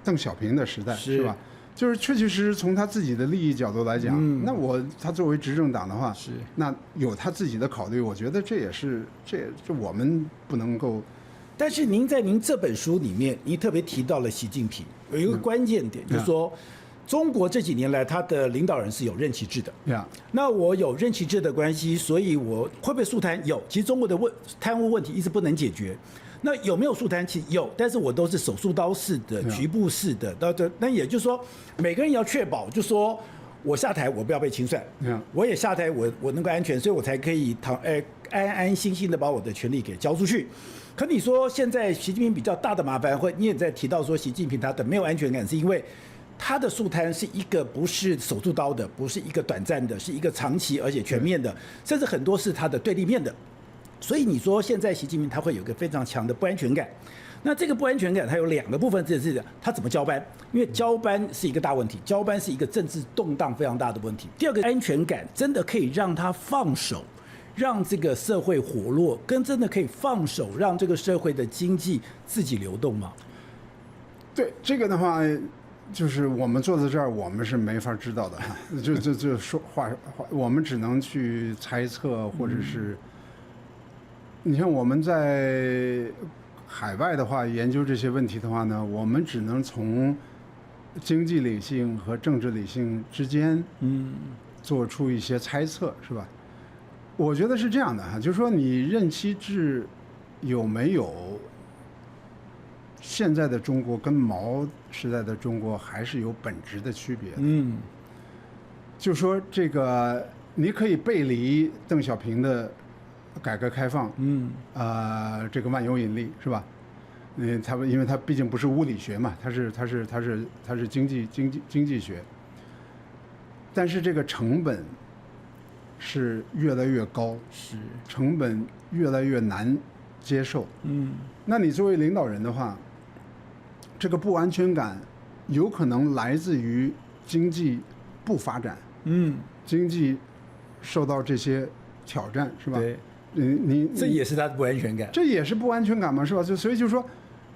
邓小平的时代，是吧？就是确确实实从他自己的利益角度来讲，那他作为执政党的话，那有他自己的考虑，我觉得这我们不能够。但是您在您这本书里面，您特别提到了习近平，有一个关键点，就是说。中国这几年来，他的领导人是有任期制的。那我有任期制的关系，所以我会不会肃贪？有。其实中国的贪污问题一直不能解决。那有没有肃贪？其实有，但是我都是手术刀式的、局部式的。那也就是说，每个人要确保，就说我下台，我不要被清算。我也下台，我能够安全，所以我才可以安安心心的把我的权利给交出去。可你说现在习近平比较大的麻烦，或你也在提到说，习近平他的没有安全感，是因为。他的肃贪是一个不是手术刀的，不是一个短暂的，是一个长期而且全面的，甚至很多是他的对立面的。所以你说现在习近平他会有一个非常强的不安全感。那这个不安全感它有两个部分，这是他怎么交班，因为交班是一个大问题，交班是一个政治动荡非常大的问题。第二个安全感真的可以让他放手，让这个社会活络，跟真的可以放手让这个社会的经济自己流动吗？对这个的话，就是我们坐在这儿，我们是没法知道的哈。就说话，我们只能去猜测，或者是，你像我们在海外的话，研究这些问题的话呢，我们只能从经济理性和政治理性之间，做出一些猜测，是吧？我觉得是这样的哈，就是说你任期制有没有？现在的中国跟毛时代的中国还是有本质的区别的。就说这个，你可以背离邓小平的改革开放，这个万有引力是吧？因为他毕竟不是物理学嘛，他是经济学，但是这个成本是越来越高，成本越来越难接受。那你作为领导人的话，这个不安全感有可能来自于经济不发展，经济受到这些挑战，是吧？对，这也是他的不安全感，这也是不安全感嘛，是吧？所以就说，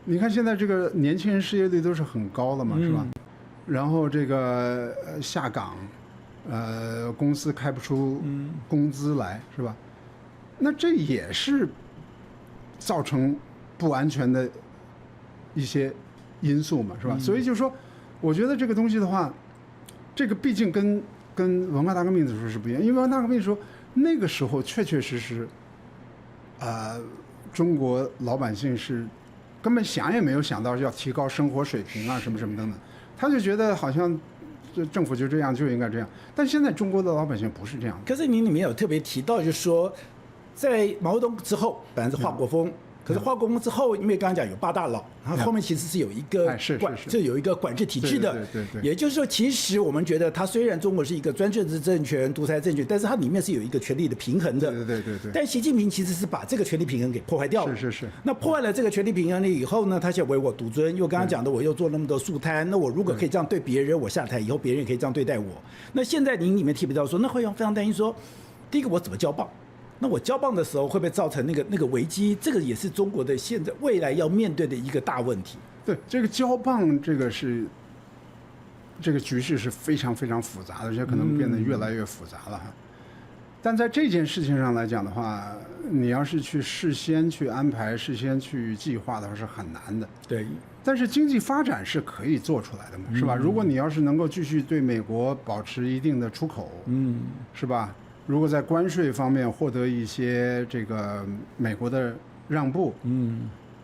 你看现在这个年轻人失业率都是很高的嘛，是吧？然后这个下岗，公司开不出工资来，是吧？那这也是造成不安全的一些因素嘛，是吧？所以就是说，我觉得这个东西的话，这个毕竟跟文化大革命的时候是不一样，因为文化大革命的时候，那个时候确确实实，中国老百姓是根本想也没有想到要提高生活水平啊，什么什么等等，他就觉得好像这政府就这样就应该这样，但现在中国的老百姓不是这样的。可是您里面有特别提到，就是说，在毛泽东之后，本来是华国锋。可是华国锋之后，因为刚刚讲有8大佬，然后后面其实是有一个就有一个管制体制的。对。也就是说，其实我们觉得它虽然中国是一个专政治政权、独裁政权，但是它里面是有一个权力的平衡的。对。但习近平其实是把这个权力平衡给破坏掉了。是。那破坏了这个权力平衡了以后呢，他想唯我独尊。因为我刚刚讲的，我又做那么多树摊，那我如果可以这样对别人，我下台以后别人也可以这样对待我。那现在您里面提到说，那会非常担心说，第一个我怎么交棒？那我交棒的时候会不会造成那个危机？这个也是中国的现在未来要面对的一个大问题。对，这个交棒这个局势是非常非常复杂的，而且可能变得越来越复杂了哈。但在这件事情上来讲的话，你要是去事先去安排、事先去计划的话是很难的。对。但是经济发展是可以做出来的嘛，是吧？如果你要是能够继续对美国保持一定的出口，是吧？如果在关税方面获得一些这个美国的让步，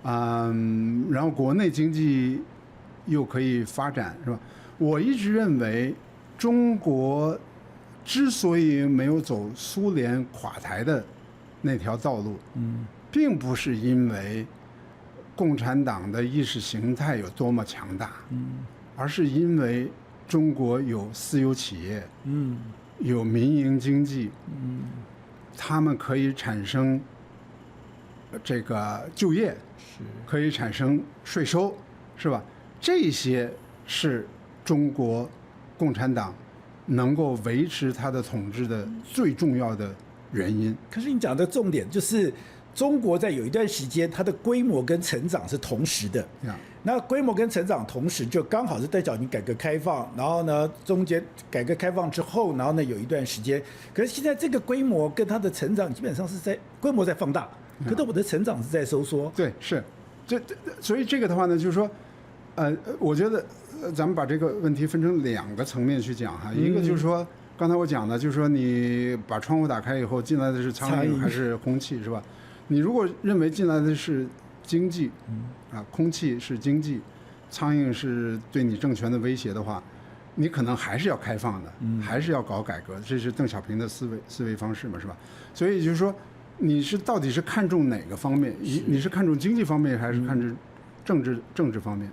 然后国内经济又可以发展，是吧？我一直认为，中国之所以没有走苏联垮台的那条道路，并不是因为共产党的意识形态有多么强大，而是因为中国有私有企业，有民营经济，他们可以产生这个就业，可以产生税收，是吧？这些是中国共产党能够维持它的统治的最重要的原因。可是你讲的重点就是，中国在有一段时间，它的规模跟成长是同时的。那规模跟成长同时，就刚好是代表你改革开放，然后呢，中间改革开放之后，然后呢有一段时间，可是现在这个规模跟它的成长基本上是在规模在放大，可是我的成长是在收缩。对，是，所以这个的话呢，就是说，我觉得咱们把这个问题分成2个层面去讲哈，一个就是说，刚才我讲的，就是说你把窗户打开以后进来的是苍蝇还是空气，是吧？你如果认为进来的是经济，空气是经济，苍蝇是对你政权的威胁的话，你可能还是要开放的，还是要搞改革，这是邓小平的思维方式嘛，是吧？所以就是说，你到底是看重哪个方面？你是看重经济方面，还是看重政治方面？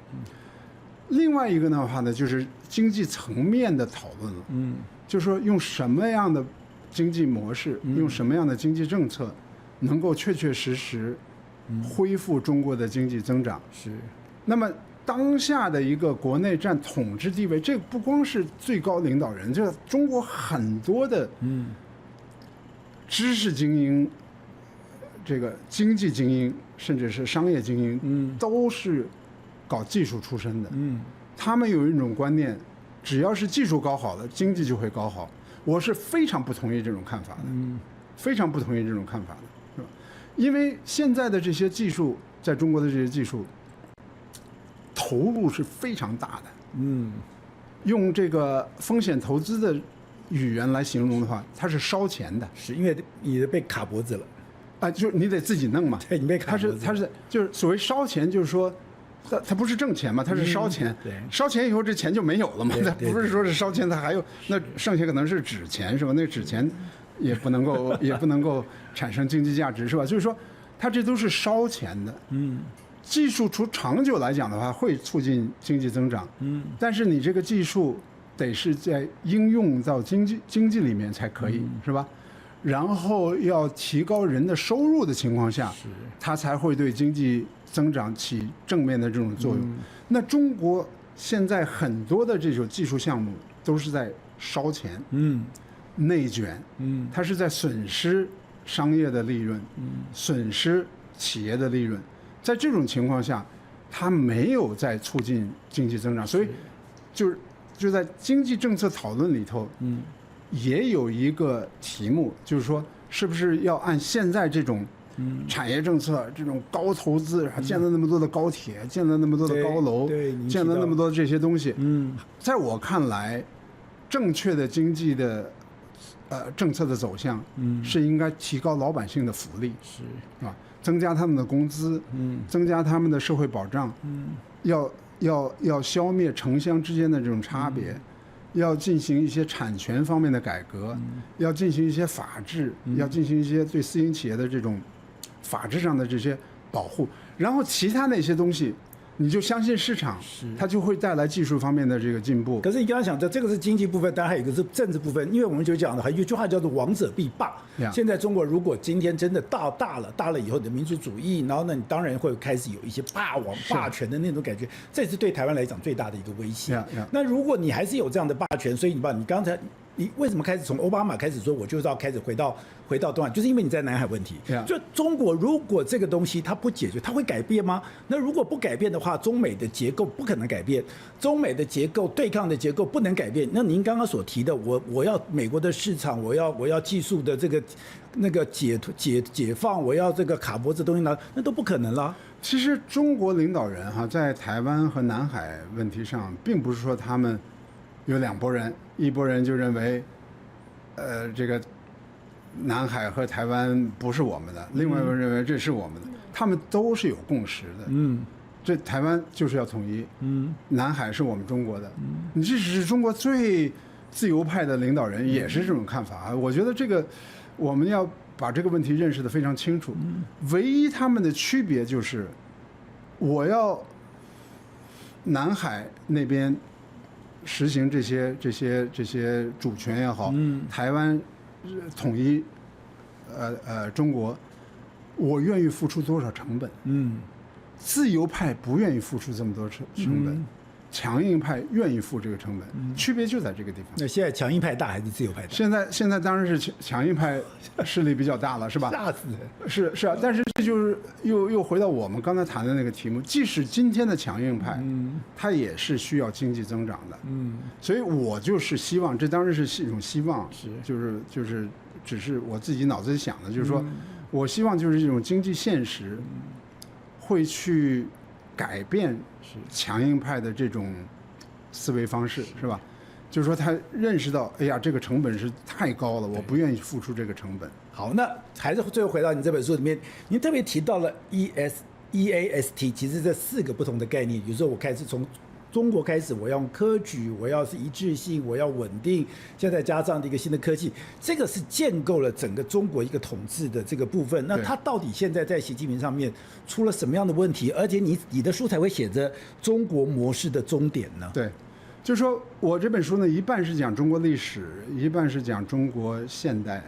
另外一个的话呢，就是经济层面的讨论了，就是说用什么样的经济模式，用什么样的经济政策，能够确确实实恢复中国的经济增长。是。那么当下的一个国内占统治地位，这不光是最高领导人，这中国很多的知识精英、这个经济精英，甚至是商业精英，都是搞技术出身的。他们有一种观念，只要是技术搞好了，经济就会搞好。我是非常不同意这种看法的，非常不同意这种看法的，是吧？因为现在的这些技术，在中国的这些技术，投入是非常大的。用这个风险投资的语言来形容的话，它是烧钱的。是因为你被卡脖子了。啊，就是你得自己弄嘛。对，你被卡脖子。它是就是所谓烧钱，就是说，它不是挣钱嘛，它是烧钱。对，烧钱以后这钱就没有了嘛。它不是说是烧钱，它还有那剩下可能是纸钱是吧？那纸钱也不能够产生经济价值是吧？就是说，它这都是烧钱的。技术从长久来讲的话，会促进经济增长。但是你这个技术得是在应用到经济里面才可以，是吧？然后要提高人的收入的情况下，它才会对经济增长起正面的这种作用。那中国现在很多的这种技术项目都是在烧钱，内卷，它是在损失商业的利润，损失企业的利润。在这种情况下，它没有在促进经济增长，所以就在经济政策讨论里头，也有一个题目，就是说，是不是要按现在这种产业政策，这种高投资，建了那么多的高铁，建了那么多的高楼，建了那么多的这些东西，在我看来，正确的经济的政策的走向，是应该提高老百姓的福利，是吧？增加他们的工资，增加他们的社会保障，要消灭城乡之间的这种差别。要进行一些产权方面的改革，要进行一些法治，要进行一些对私营企业的这种法治上的这些保护，然后其他那些东西，你就相信市场，它就会带来技术方面的这个进步。可是你刚刚讲的这个是经济部分，当然还有一个是政治部分，因为我们就讲了，还有一句话叫做"王者必霸"。现在中国如果今天真的大了以后，你的民族主义，然后呢，你当然会开始有一些霸权的那种感觉，这是对台湾来讲最大的一个威胁。那如果你还是有这样的霸权，所以你刚才你为什么开始从奥巴马开始说，我就是要开始回到东海，就是因为你在南海问题。就中国如果这个东西它不解决，它会改变吗？那如果不改变的话，中美的结构不可能改变，中美的结构对抗的结构不能改变。那您刚刚所提的，我要美国的市场，我要技术的这个那个解放，我要这个卡脖子东西呢，那都不可能了。其实中国领导人在台湾和南海问题上，并不是说他们有两拨人，一拨人就认为，这个南海和台湾不是我们的，另外一拨人认为这是我们的，他们都是有共识的。这台湾就是要统一，南海是我们中国的。你即使是中国最自由派的领导人，也是这种看法。我觉得这个我们要把这个问题认识得非常清楚。唯一他们的区别就是，我要南海那边实行这些主权也好，台湾统一中国，我愿意付出多少成本？自由派不愿意付出这么多成本，强硬派愿意付这个成本，区别就在这个地方。那现在强硬派大还是自由派大？现在当然是强硬派势力比较大了，是吧？吓死人！是啊，但是这就是又回到我们刚才谈的那个题目，即使今天的强硬派，它也是需要经济增长的。所以我就是希望，这当然是一种希望，就是只是我自己脑子里想的，就是说我希望就是这种经济现实会去改变强硬派的这种思维方式，是吧？就是说他认识到，哎呀，这个成本是太高了，我不愿意付出这个成本。好，那还是最后回到你这本书里面，您特别提到了 EAST， 其实这4个不同的概念。有时候我开始从中国开始，我要用科举，我要是一致性，我要稳定，现在加上的一个新的科技，这个是建构了整个中国一个统治的这个部分。那它到底现在在习近平上面出了什么样的问题？而且你的书才会写着中国模式的终点呢？对，就是说我这本书呢，一半是讲中国历史，一半是讲中国现代。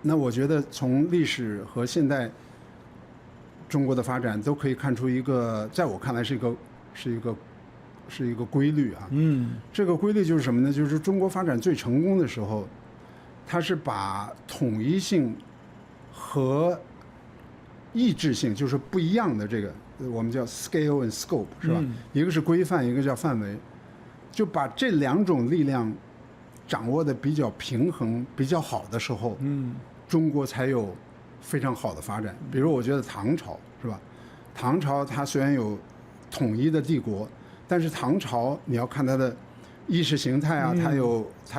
那我觉得从历史和现代中国的发展都可以看出一个，在我看来是一个规律啊。这个规律就是什么呢？就是中国发展最成功的时候，它是把统一性和异质性，就是不一样的这个，我们叫 scale and scope 是吧？一个是规范，一个叫范围，就把这两种力量掌握的比较平衡、比较好的时候，中国才有非常好的发展。比如我觉得唐朝是吧？唐朝它虽然有统一的帝国，但是唐朝你要看它的意识形态啊，它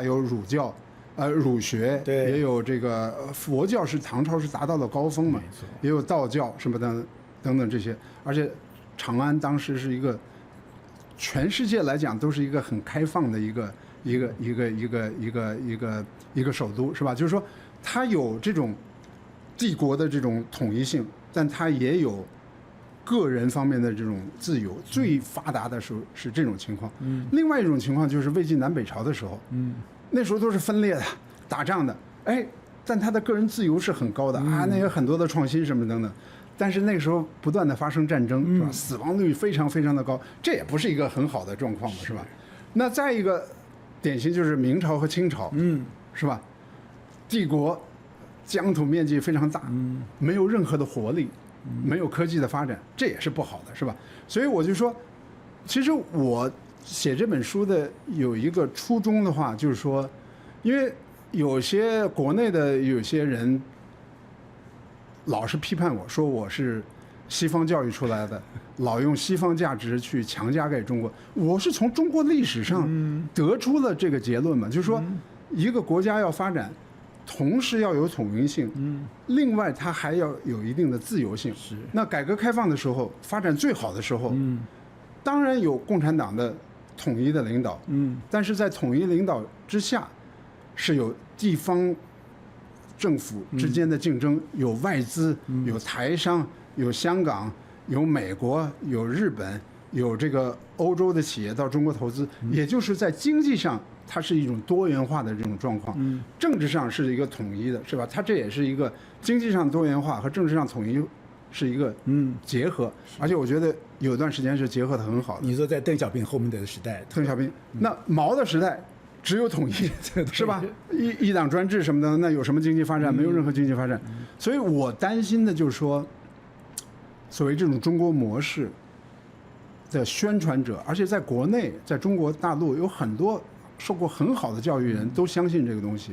有儒教。儒学也有这个佛教是唐朝是达到了高峰嘛，也有道教什么的等等这些，而且长安当时是一个全世界来讲都是一个很开放的一个首都是吧？就是说它有这种帝国的这种统一性，但它也有个人方面的这种自由。最发达的时候是这种情况。另外一种情况就是魏晋南北朝的时候，那时候都是分裂的、打仗的，但他的个人自由是很高的啊，那有很多的创新什么等等。但是那个时候不断的发生战争，是吧？死亡率非常非常的高，这也不是一个很好的状况嘛，是吧？那再一个典型就是明朝和清朝，是吧？帝国疆土面积非常大，没有任何的活力，没有科技的发展，这也是不好的，是吧？所以我就说，其实我写这本书的有一个初衷的话，就是说，因为有些国内的有些人老是批判我说我是西方教育出来的，老用西方价值去强加给中国。我是从中国历史上得出了这个结论嘛，就是说一个国家要发展，同时要有统一性，另外它还要有一定的自由性。那改革开放的时候，发展最好的时候，当然有共产党的统一的领导，但是在统一领导之下，是有地方政府之间的竞争，有外资，有台商，有香港，有美国，有日本，有这个欧洲的企业到中国投资，也就是在经济上它是一种多元化的这种状况，政治上是一个统一的，是吧？它这也是一个经济上多元化和政治上统一是一个结合，而且我觉得有段时间是结合的很好的。你说在邓小平后面的时代，邓小平那毛的时代。只有统一，是吧？一党专制什么的，那有什么经济发展？没有任何经济发展。所以我担心的就是说，所谓这种中国模式的宣传者，而且在国内，在中国大陆有很多受过很好的教育人都相信这个东西。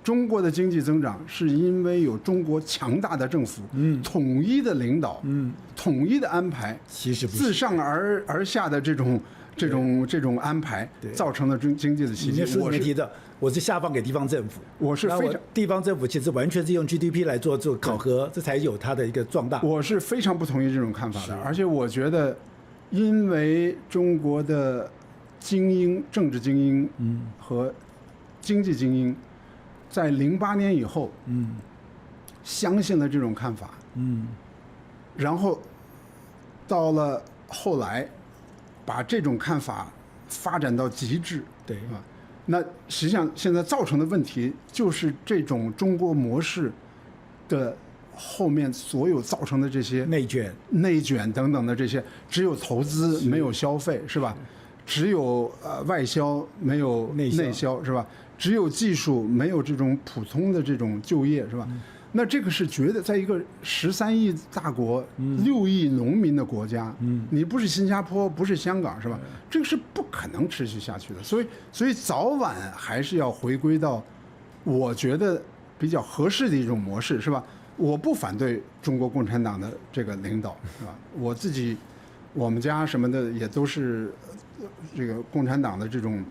中国的经济增长是因为有中国强大的政府，统一的领导，统一的安排，其实自上而下的这种安排造成的经济的奇迹。我是提的，我是下放给地方政府，我是非常地方政府其实完全是用 GDP 来做考核，这才有它的一个壮大。我是非常不同意这种看法的，而且我觉得，因为中国的精英、政治精英和经济精英，在08年以后，相信了这种看法，然后到了后来。把这种看法发展到极致，对啊，那实际上现在造成的问题就是这种中国模式的后面所有造成的这些内卷等等的这些，只有投资没有消费，是吧？只有外销没有内销，是吧？只有技术没有这种普通的这种就业，是吧？那这个是绝对在一个13亿大国、6亿农民的国家，你不是新加坡，不是香港，是吧？这个是不可能持续下去的。所以早晚还是要回归到我觉得比较合适的一种模式，是吧？我不反对中国共产党的这个领导，是吧？我自己、我们家什么的也都是这个共产党的这种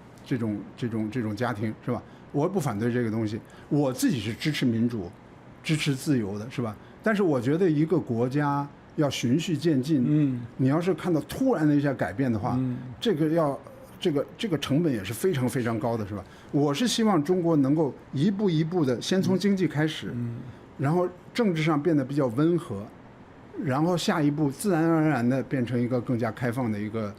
家庭，是吧？我不反对这个东西，我自己是支持民主。支持自由的是吧？但是我觉得一个国家要循序渐进，你要是看到突然的一下改变的话，这个成本也是非常非常高的，是吧？我是希望中国能够一步一步的先从经济开始，然后政治上变得比较温和，然后下一步自然而然的变成一个更加开放的一个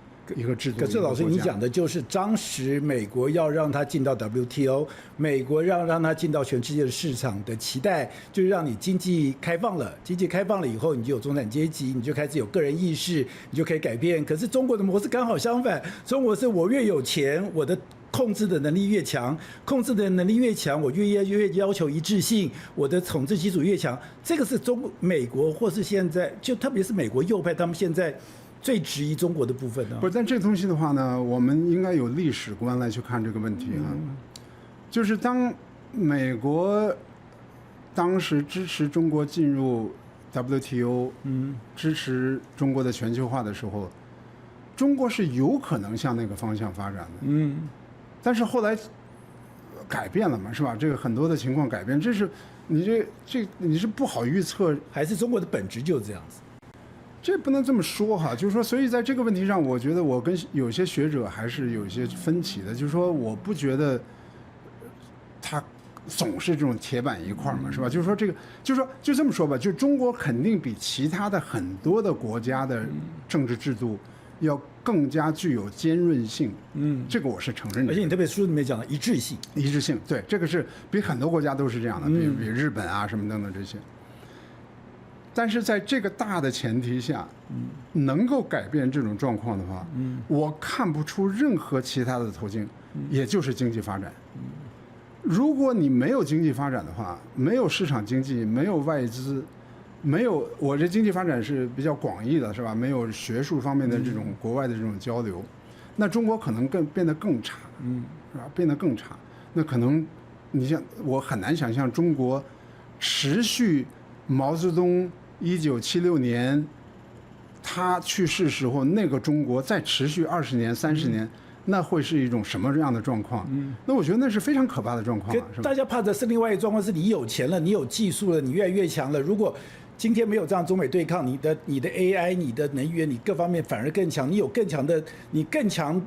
制度。可是老师，你讲的就是当时美国要让他进到 WTO， 美国让他进到全世界的市场的期待，就是让你经济开放了，经济开放了以后，你就有中产阶级，你就开始有个人意识，你就可以改变。可是中国的模式刚好相反，中国是我越有钱，我的控制的能力越强，控制的能力越强，我越要求一致性，我的统治基础越强。这个是美国或是现在就特别是美国右派他们现在最质疑中国的部分呢？不是，但这个东西的话呢，我们应该有历史观来去看这个问题啊。就是当美国当时支持中国进入 WTO， 支持中国的全球化的时候，中国是有可能向那个方向发展的。但是后来改变了嘛，是吧？这个很多的情况改变，这是你你是不好预测，还是中国的本质就是这样子？这不能这么说哈，就是说，所以在这个问题上，我觉得我跟有些学者还是有一些分歧的，就是说，我不觉得他总是这种铁板一块嘛，是吧？就是说这个，就是说就这么说吧，就中国肯定比其他的很多的国家的政治制度要更加具有尖锐性，这个我是承认的。而且你特别书里面讲的一致性，对，这个是比很多国家都是这样的，比日本啊什么等等这些。但是在这个大的前提下，能够改变这种状况的话，我看不出任何其他的途径，也就是经济发展。如果你没有经济发展的话，没有市场经济，没有外资，没有我这经济发展是比较广义的，是吧？没有学术方面的这种国外的这种交流，那中国可能变得更差，是吧？变得更差。那可能你像我很难想象中国持续毛泽东1976年他去世时候那个中国再持续20年、30年。那会是一种什么样的状况？那我觉得那是非常可怕的状况，是吧？大家怕的是另外一个状况，是你有钱了，你有技术了，你越来越强了。如果今天没有这样中美对抗，你的 AI、你的能源、你各方面反而更强，你有更强的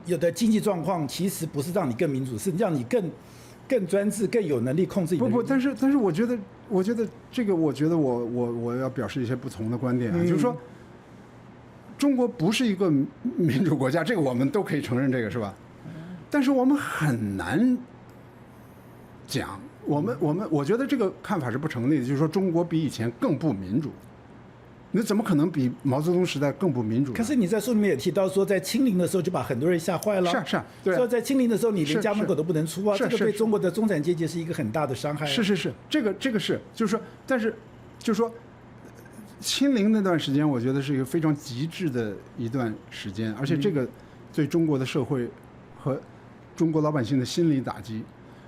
有的经济状况，其实不是让你更民主，是让你更专制、更有能力控制你的。不，但是我觉得这个，我觉得我要表示一些不同的观点啊，就是说。中国不是一个民主国家，这个我们都可以承认，这个是吧？但是我们很难讲，我觉得这个看法是不成立的，就是说中国比以前更不民主，你怎么可能比毛泽东时代更不民主？可是你在书里面也提到说，在清零的时候就把很多人吓坏了。是，对。说在清零的时候，你连家门口都不能出啊，这个对中国的中产阶级是一个很大的伤害。是，这个是，就是说，但是就是说。清零那段时间，我觉得是一个非常极致的一段时间，而且这个对中国的社会和中国老百姓的心理打击。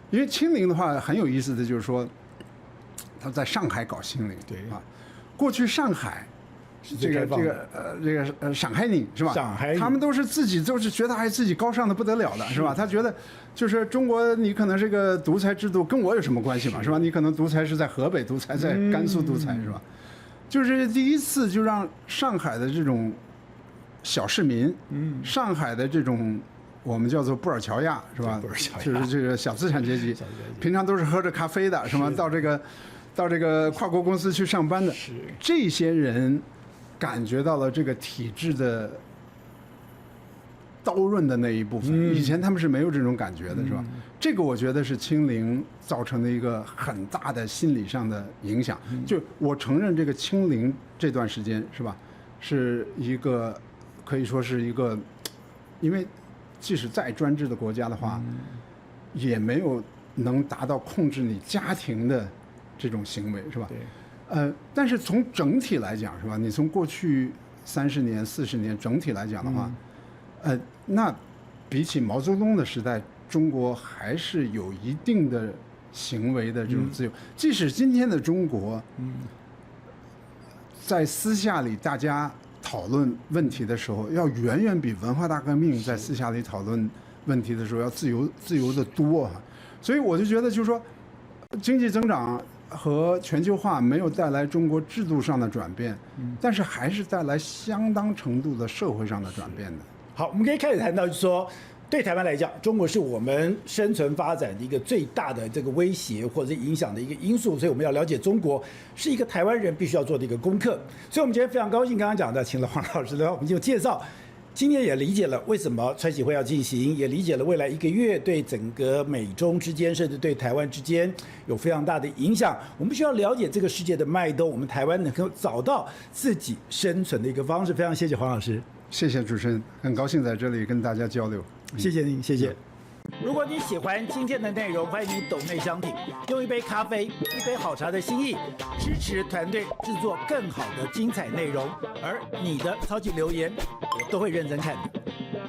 因为清零的话很有意思的就是说，他在上海搞清零，对啊，过去上海这个上海人是吧？上海人他们都是觉得还自己高尚的不得了的是吧？他觉得就是中国你可能这个独裁制度跟我有什么关系嘛是吧？你可能独裁是在河北独裁，在甘肃独裁是吧？就是第一次就让上海的这种小市民，上海的这种我们叫做布尔乔亚是吧？就是这个小资产阶级，平常都是喝着咖啡的是吧？到这个跨国公司去上班的，这些人感觉到了这个体制的刀刃的那一部分，以前他们是没有这种感觉的是吧？这个我觉得是清零造成的一个很大的心理上的影响。就我承认这个清零这段时间是吧，是一个可以说是一个，因为即使再专制的国家的话，也没有能达到控制你家庭的这种行为是吧？对。但是从整体来讲是吧？你从过去30年、40年整体来讲的话，那比起毛泽东的时代。中国还是有一定的行为的这种自由，即使今天的中国，在私下里大家讨论问题的时候，要远远比文化大革命在私下里讨论问题的时候要自由的多啊。所以我就觉得，就是说，经济增长和全球化没有带来中国制度上的转变，但是还是带来相当程度的社会上的转变的。好，我们可以开始谈到，就是说。对台湾来讲，中国是我们生存发展的一个最大的这个威胁或者是影响的一个因素，所以我们要了解中国是一个台湾人必须要做的一个功课。所以我们今天非常高兴，刚刚讲的请了黄老师呢，我们就介绍，今天也理解了为什么川习会要进行，也理解了未来1个月对整个美中之间，甚至对台湾之间有非常大的影响。我们需要了解这个世界的脉动，我们台湾能够找到自己生存的一个方式。非常谢谢黄老师。谢谢主持人，很高兴在这里跟大家交流。谢谢您，谢谢。如果你喜欢今天的内容，欢迎你抖内相挺，用一杯咖啡、一杯好茶的心意，支持团队制作更好的精彩内容。而你的超级留言，我都会认真看的。